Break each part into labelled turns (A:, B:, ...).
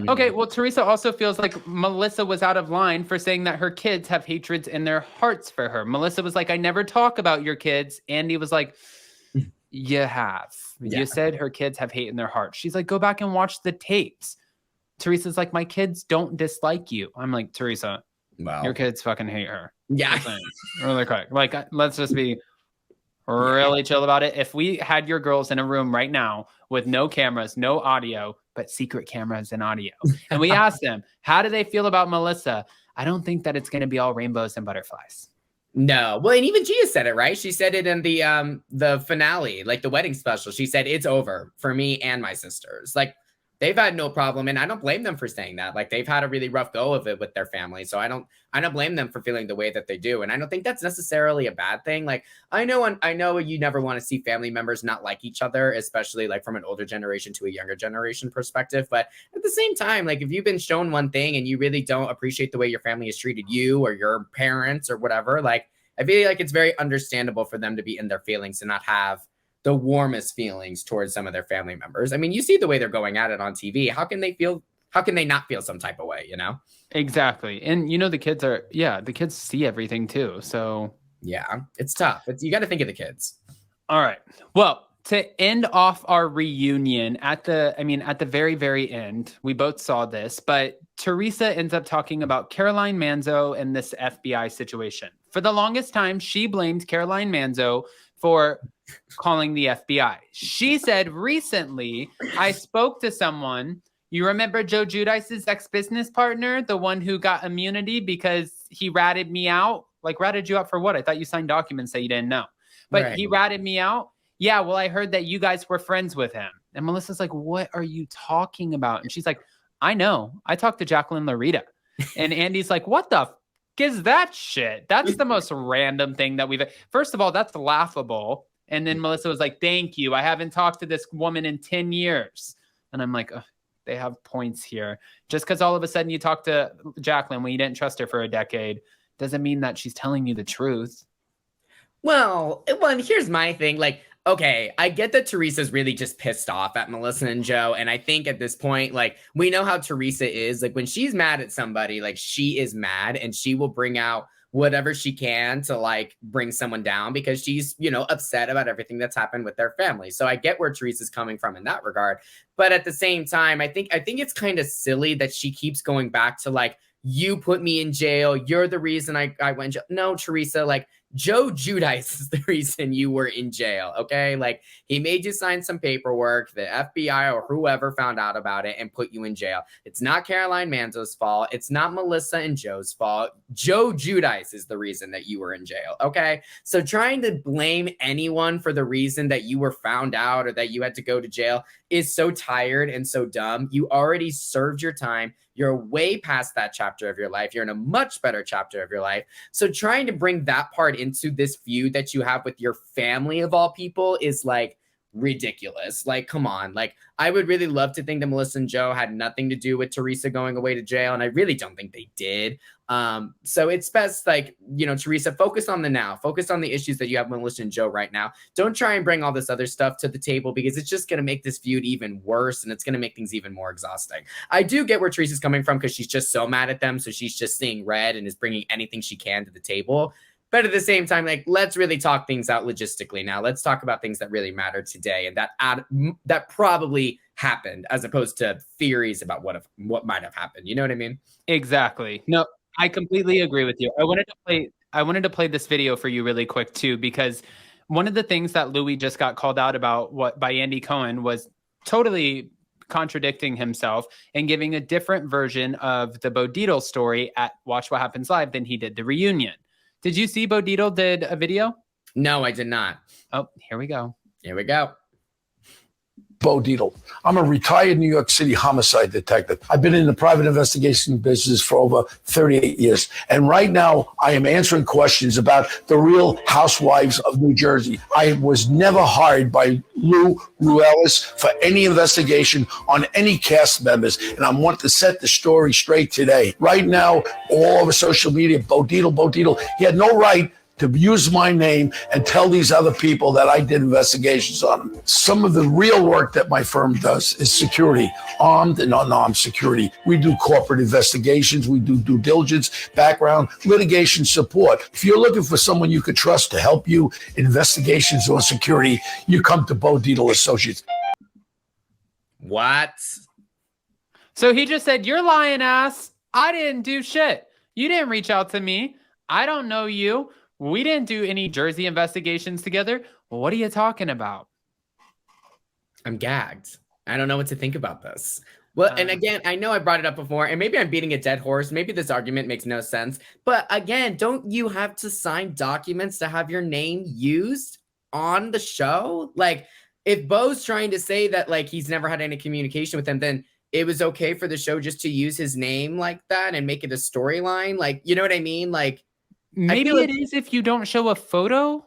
A: Okay, well, Teresa also feels like Melissa was out of line for saying that her kids have hatreds in their hearts for her. Melissa was like, I never talk about your kids. Andy was like, you have.
B: Yeah.
A: You said her kids have hate in their hearts. She's like, go back and watch the tapes. Teresa's like, my kids don't dislike you. I'm like, Teresa,
B: Wow.
A: Your kids fucking hate her.
B: Yeah.
A: Really quick. Like, let's just be really chill about it. If we had your girls in a room right now with no cameras, no audio, but secret cameras and audio, and we asked them, how do they feel about Melissa? I don't think that it's going to be all rainbows and butterflies.
B: No. Well, and even Gia said it, right? She said it in the finale, like the wedding special. She said, it's over for me and my sisters. Like, they've had no problem, and I don't blame them for saying that. Like, they've had a really rough go of it with their family, so I don't blame them for feeling the way that they do, and I don't think that's necessarily a bad thing. Like, I know you never want to see family members not like each other, especially like from an older generation to a younger generation perspective. But at the same time, like, if you've been shown one thing and you really don't appreciate the way your family has treated you or your parents or whatever, like, I feel like it's very understandable for them to be in their feelings and not have the warmest feelings towards some of their family members. I mean, you see the way they're going at it on TV. How can they not feel some type of way, you know?
A: Exactly. And the kids see everything too. So
B: yeah, it's tough. You got to think of the kids.
A: All right. Well, to end off our reunion at the very, very end, we both saw this, but Teresa ends up talking about Caroline Manzo and this FBI situation. For the longest time, she blamed Caroline Manzo for calling the FBI. She said recently, I spoke to someone. You remember Joe Giudice's ex-business partner, the one who got immunity because he ratted me out? Like, ratted you out for what? I thought you signed documents that you didn't know. But right. He ratted me out? Yeah, well, I heard that you guys were friends with him. And Melissa's like, what are you talking about? And she's like, I know. I talked to Jacqueline Larita. And Andy's like, what the f*** is that shit? That's the most random thing that we've... First of all, that's laughable. And then Melissa was like, thank you. I haven't talked to this woman in 10 years. And I'm like, they have points here. Just because all of a sudden you talk to Jacqueline when you didn't trust her for a decade doesn't mean that she's telling you the truth.
B: Well, here's my thing. Like, okay, I get that Teresa's really just pissed off at Melissa and Joe. And I think at this point, like, we know how Teresa is. Like, when she's mad at somebody, like, she is mad and she will bring out whatever she can to, like, bring someone down because she's, upset about everything that's happened with their family. So I get where Teresa's coming from in that regard. But at the same time, I think it's kind of silly that she keeps going back to, like, you put me in jail. You're the reason I went in jail. No, Teresa, like, Joe Giudice is the reason you were in jail, okay? Like, he made you sign some paperwork. The FBI or whoever found out about it and put you in jail. It's not Caroline Manzo's fault. It's not Melissa and Joe's fault. Joe Giudice is the reason that you were in jail, okay? So trying to blame anyone for the reason that you were found out or that you had to go to jail is so tired and so dumb. You already served your time. You're way past that chapter of your life. You're in a much better chapter of your life. So trying to bring that part into this feud that you have with your family of all people is, like, ridiculous. Like, come on. Like, I would really love to think that Melissa and Joe had nothing to do with Teresa going away to jail, and I really don't think they did. So it's best, like, Teresa, focus on the now. Focus on the issues that you have with Melissa and Joe right now. Don't try and bring all this other stuff to the table because it's just going to make this feud even worse, and it's going to make things even more exhausting. I do get where Teresa's coming from because she's just so mad at them, so she's just seeing red and is bringing anything she can to the table. But at the same time, like, let's really talk things out logistically now. Let's talk about things that really matter today and that probably happened, as opposed to theories about what might have happened. You know what I mean?
A: Exactly. No, I completely agree with you. I wanted to play this video for you really quick too, because one of the things that Louis just got called out about by Andy Cohen was totally contradicting himself and giving a different version of the Bo Dietl story at Watch What Happens Live than he did the reunion. Did you see Bo Dietl did a video?
B: No, I did not.
A: Oh, here we go.
B: Here we go.
C: Bo Dietl. I'm a retired New York City homicide detective. I've been in the private investigation business for over 38 years. And right now, I am answering questions about the Real Housewives of New Jersey. I was never hired by Lou Ruelas for any investigation on any cast members. And I want to set the story straight today. Right now, all over social media, Bo Dietl. He had no right to use my name and tell these other people that I did investigations on them. Some of the real work that my firm does is security, armed and unarmed security. We do corporate investigations. We do due diligence, background, litigation support. If you're looking for someone you could trust to help you in investigations or security, you come to Bo Dietl Associates.
B: What?
A: So he just said, "You're lying, ass. I didn't do shit. You didn't reach out to me. I don't know you. We didn't do any Jersey investigations together. What are you talking about?"
B: I'm gagged. I don't know what to think about this. Well, and again, I know I brought it up before, and maybe I'm beating a dead horse. Maybe this argument makes no sense. But again, don't you have to sign documents to have your name used on the show? Like, if Bo's trying to say that, like, he's never had any communication with him, then it was okay for the show just to use his name like that and make it a storyline. Like, you know what I mean? Like,
A: maybe it is if you don't show a photo.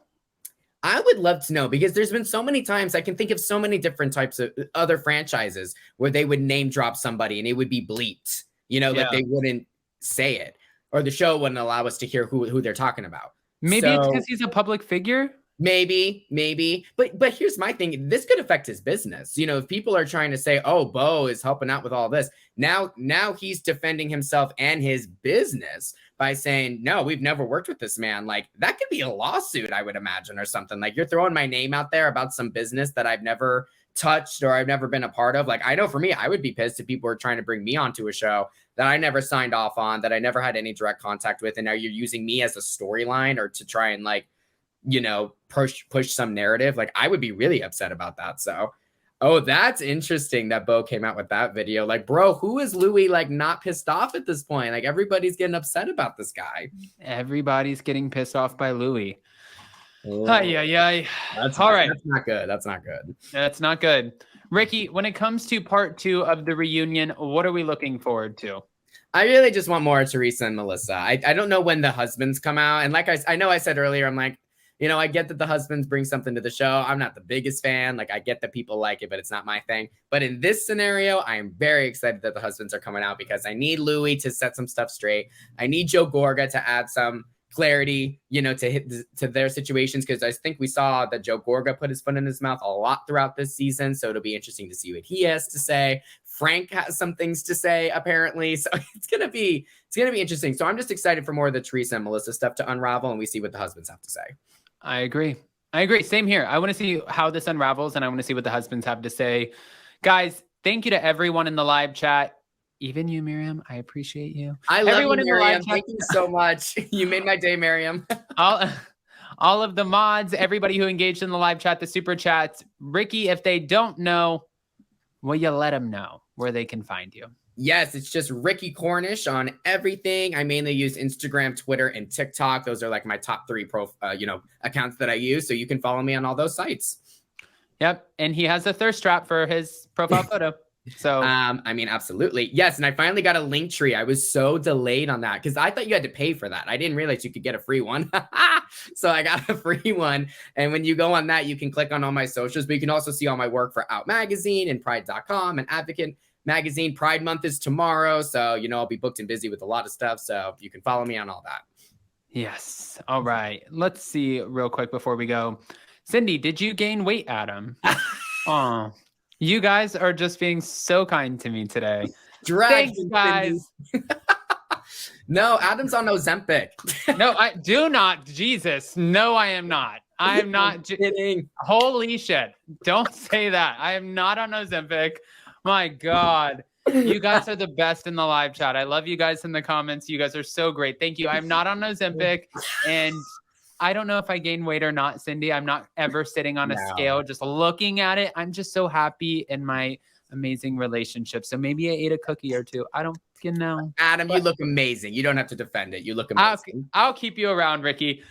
B: I would love to know, because there's been so many times I can think of so many different types of other franchises where they would name drop somebody and it would be bleeped, you know, like they wouldn't say it, or the show wouldn't allow us to hear who they're talking about.
A: Maybe it's because he's a public figure.
B: Maybe. But here's my thing. This could affect his business. You know, if people are trying to say, oh, Bo is helping out with all this, now he's defending himself and his business by saying, no, we've never worked with this man. Like, that could be a lawsuit, I would imagine, or something. Like, you're throwing my name out there about some business that I've never touched or I've never been a part of. Like, I know for me, I would be pissed if people were trying to bring me onto a show that I never signed off on, that I never had any direct contact with. And now you're using me as a storyline or to try and, like, you know, push some narrative. Like, I would be really upset about that. So, oh, that's interesting that Bo came out with that video. Like, bro, who is Louis, like, not pissed off at this point? Like, everybody's getting upset about this guy.
A: Everybody's getting pissed off by Louis.
B: Oh,
A: That's all right.
B: That's not good. That's not good.
A: That's not good. Ricky, when it comes to part 2 of the reunion, what are we looking forward to?
B: I really just want more of Teresa and Melissa. I don't know when the husbands come out. And like I know I said earlier, I'm like, you know, I get that the husbands bring something to the show. I'm not the biggest fan. Like, I get that people like it, but it's not my thing. But in this scenario, I am very excited that the husbands are coming out, because I need Louis to set some stuff straight. I need Joe Gorga to add some clarity, you know, to their situations, because I think we saw that Joe Gorga put his foot in his mouth a lot throughout this season. So it'll be interesting to see what he has to say. Frank has some things to say, apparently. So it's gonna be interesting. So I'm just excited for more of the Teresa and Melissa stuff to unravel, and we see what the husbands have to say.
A: I agree. Same here. I want to see how this unravels, and I want to see what the husbands have to say. Guys, thank you to everyone in the live chat. Even you, Miriam. I appreciate you.
B: I love everyone you, Miriam. In the live chat. Thank you so much. You made my day, Miriam.
A: all of the mods, everybody who engaged in the live chat, the super chats. Ricky, if they don't know, will you let them know where they can find you?
B: Yes, it's just Ricky Cornish on everything. I mainly use Instagram, Twitter, and TikTok. Those are like my top 3 accounts that I use. So you can follow me on all those sites.
A: Yep. And he has a thirst trap for his profile photo. So,
B: I mean, absolutely. Yes. And I finally got a link tree. I was so delayed on that because I thought you had to pay for that. I didn't realize you could get a free one. So I got a free one. And when you go on that, you can click on all my socials, but you can also see all my work for Out Magazine and Pride.com and Advocate Magazine. Pride Month is tomorrow. So, you know, I'll be booked and busy with a lot of stuff. So you can follow me on all that.
A: Yes. All right. Let's see real quick before we go. Cindy, did you gain weight, Adam? Oh, you guys are just being so kind to me today. Thanks, guys.
B: No, Adam's on Ozempic.
A: No, I do not. Jesus. No, I am not. I am not
B: kidding.
A: Holy shit. Don't say that. I am not on Ozempic. My God. You guys are the best in the live chat. I love you guys in the comments. You guys are so great. Thank you. I'm not on Ozempic, and I don't know if I gain weight or not, Cindy. I'm not ever sitting on a scale, just looking at it. I'm just so happy in my amazing relationship. So maybe I ate a cookie or two. I don't know.
B: Adam, you look amazing. You don't have to defend it. You look amazing.
A: I'll keep you around, Ricky.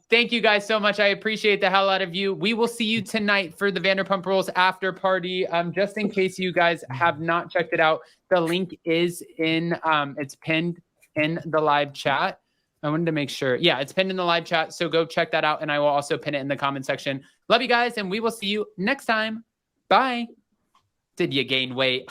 A: Thank you guys so much. I appreciate the hell out of you. We will see you tonight for the Vanderpump Rules after party. Just in case you guys have not checked it out, the link is in, it's pinned in the live chat. I wanted to make sure. Yeah, it's pinned in the live chat. So go check that out. And I will also pin it in the comment section. Love you guys. And we will see you next time. Bye. Did you gain weight?